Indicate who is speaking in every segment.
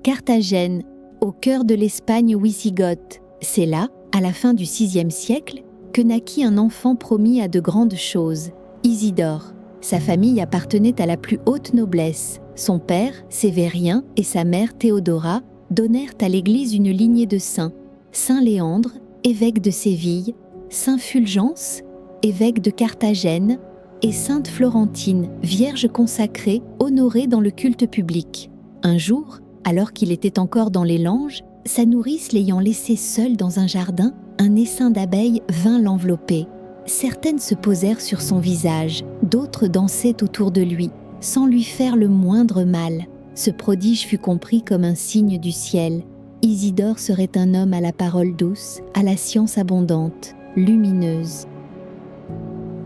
Speaker 1: Carthagène, au cœur de l'Espagne wisigothe. C'est là, à la fin du VIe siècle, que naquit un enfant promis à de grandes choses, Isidore. Sa famille appartenait à la plus haute noblesse. Son père, Sévérien, et sa mère, Théodora, donnèrent à l'Église une lignée de saints. Saint Léandre, évêque de Séville, Saint Fulgence, évêque de Carthagène, et Sainte Florentine, vierge consacrée, honorée dans le culte public. Un jour, alors qu'il était encore dans les langes, sa nourrice l'ayant laissé seul dans un jardin, un essaim d'abeilles vint l'envelopper. Certaines se posèrent sur son visage, d'autres dansaient autour de lui, sans lui faire le moindre mal. Ce prodige fut compris comme un signe du ciel. Isidore serait un homme à la parole douce, à la science abondante, lumineuse.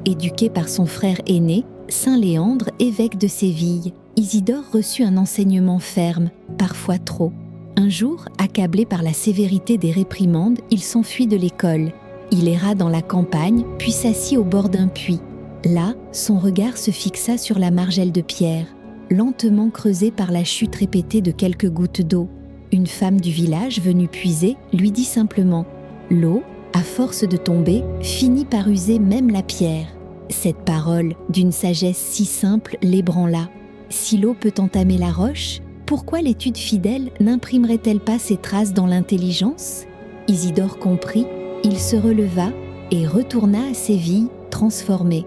Speaker 1: Éduqué par son frère aîné, Saint Léandre, évêque de Séville, Isidore reçut un enseignement ferme, parfois trop. Un jour, accablé par la sévérité des réprimandes, il s'enfuit de l'école. Il erra dans la campagne, puis s'assit au bord d'un puits. Là, son regard se fixa sur la margelle de pierre, lentement creusée par la chute répétée de quelques gouttes d'eau. Une femme du village venue puiser lui dit simplement « L'eau, à force de tomber, finit par user même la pierre. » Cette parole, d'une sagesse si simple, l'ébranla. Si l'eau peut entamer la roche, pourquoi l'étude fidèle n'imprimerait-elle pas ses traces dans l'intelligence ? Isidore comprit, il se releva et retourna à Séville, transformé.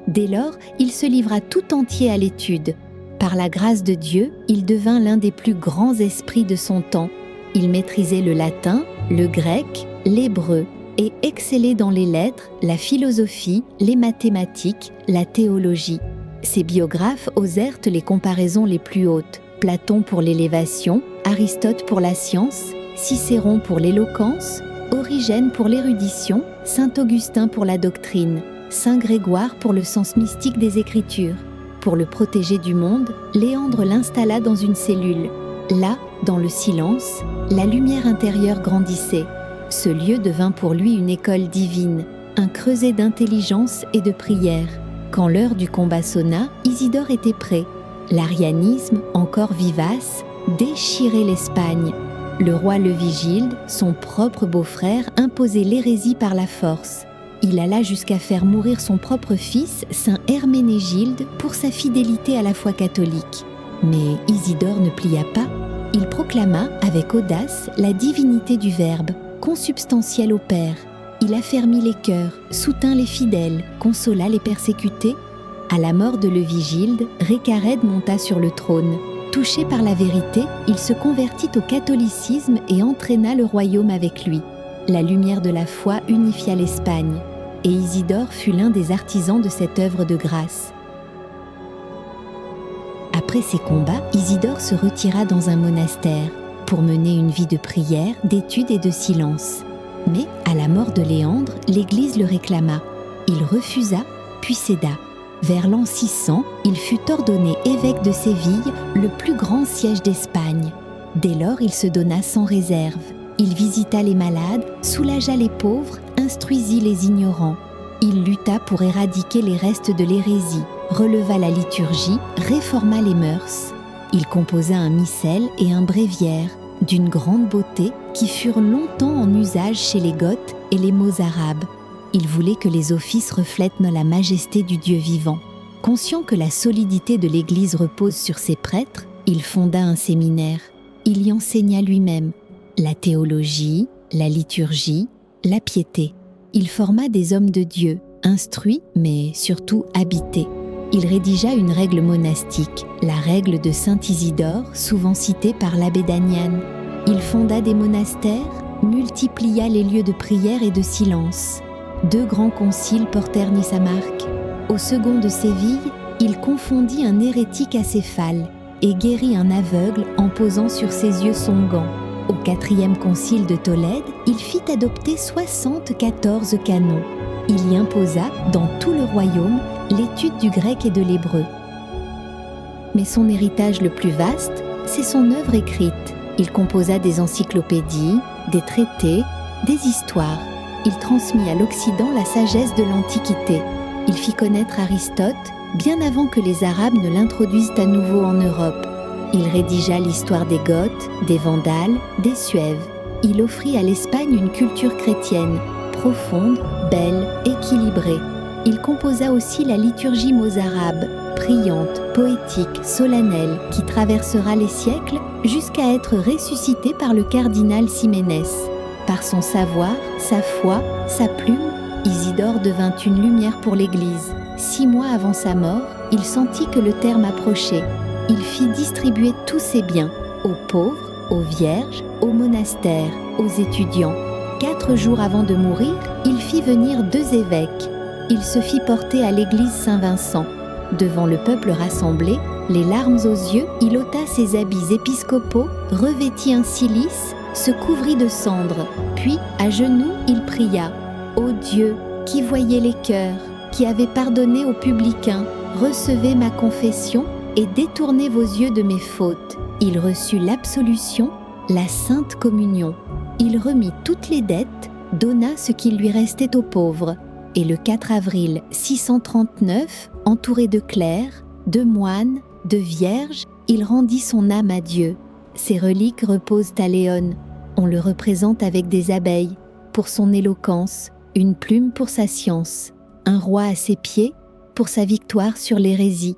Speaker 1: Dès lors, il se livra tout entier à l'étude. Par la grâce de Dieu, il devint l'un des plus grands esprits de son temps. Il maîtrisait le latin, le grec, l'hébreu et excellait dans les lettres, la philosophie, les mathématiques, la théologie. Ses biographes osèrent les comparaisons les plus hautes. Platon pour l'élévation, Aristote pour la science, Cicéron pour l'éloquence, Origène pour l'érudition, Saint Augustin pour la doctrine, Saint Grégoire pour le sens mystique des Écritures. Pour le protéger du monde, Léandre l'installa dans une cellule. Là, dans le silence, la lumière intérieure grandissait. Ce lieu devint pour lui une école divine, un creuset d'intelligence et de prière. Quand l'heure du combat sonna, Isidore était prêt. L'arianisme, encore vivace, déchirait l'Espagne. Le roi Levigilde, son propre beau-frère, imposait l'hérésie par la force. Il alla jusqu'à faire mourir son propre fils, saint Herménégilde, pour sa fidélité à la foi catholique. Mais Isidore ne plia pas. Il proclama, avec audace, la divinité du Verbe, consubstantiel au Père. Il affermit les cœurs, soutint les fidèles, consola les persécutés. À la mort de Levigilde, Récarède monta sur le trône. Touché par la vérité, il se convertit au catholicisme et entraîna le royaume avec lui. La lumière de la foi unifia l'Espagne, et Isidore fut l'un des artisans de cette œuvre de grâce. Après ces combats, Isidore se retira dans un monastère pour mener une vie de prière, d'étude et de silence. Mais, à la mort de Léandre, l'Église le réclama. Il refusa, puis céda. Vers l'an 600, il fut ordonné évêque de Séville, le plus grand siège d'Espagne. Dès lors, il se donna sans réserve. Il visita les malades, soulagea les pauvres, instruisit les ignorants. Il lutta pour éradiquer les restes de l'hérésie, releva la liturgie, réforma les mœurs. Il composa un missel et un bréviaire, d'une grande beauté, qui furent longtemps en usage chez les Goths et les Mozarabes. Il voulait que les offices reflètent la majesté du Dieu vivant. Conscient que la solidité de l'Église repose sur ses prêtres, il fonda un séminaire. Il y enseigna lui-même la théologie, la liturgie, la piété. Il forma des hommes de Dieu, instruits mais surtout habités. Il rédigea une règle monastique, la règle de Saint Isidore, souvent citée par l'abbé d'Aniane. Il fonda des monastères, multiplia les lieux de prière et de silence. 2 grands conciles portèrent ni sa marque. Au second de Séville, il confondit un hérétique acéphale et guérit un aveugle en posant sur ses yeux son gant. Au 4e concile de Tolède, il fit adopter 74 canons. Il y imposa, dans tout le royaume, l'étude du grec et de l'hébreu. Mais son héritage le plus vaste, c'est son œuvre écrite. Il composa des encyclopédies, des traités, des histoires. Il transmit à l'Occident la sagesse de l'Antiquité. Il fit connaître Aristote bien avant que les Arabes ne l'introduisent à nouveau en Europe. Il rédigea l'histoire des Goths, des Vandales, des Suèves. Il offrit à l'Espagne une culture chrétienne, profonde, belle, équilibrée. Il composa aussi la liturgie mozarabe, priante, poétique, solennelle, qui traversera les siècles jusqu'à être ressuscitée par le cardinal Ximénez. Par son savoir, sa foi, sa plume, Isidore devint une lumière pour l'Église. 6 mois avant sa mort, il sentit que le terme approchait. Il fit distribuer tous ses biens, aux pauvres, aux vierges, aux monastères, aux étudiants. 4 jours avant de mourir, il fit venir 2 évêques. Il se fit porter à l'église Saint-Vincent. Devant le peuple rassemblé, les larmes aux yeux, il ôta ses habits épiscopaux, revêtit un cilice, se couvrit de cendres. Puis, à genoux, il pria « Ô Dieu, qui voyez les cœurs, qui avez pardonné aux publicains, recevez ma confession et détournez vos yeux de mes fautes. » Il reçut l'absolution, la sainte communion. Il remit toutes les dettes, donna ce qu'il lui restait aux pauvres. Et le 4 avril 639, entouré de clercs, de moines, de vierges, il rendit son âme à Dieu. Ses reliques reposent à Léon. On le représente avec des abeilles, pour son éloquence, une plume pour sa science, un roi à ses pieds, pour sa victoire sur l'hérésie.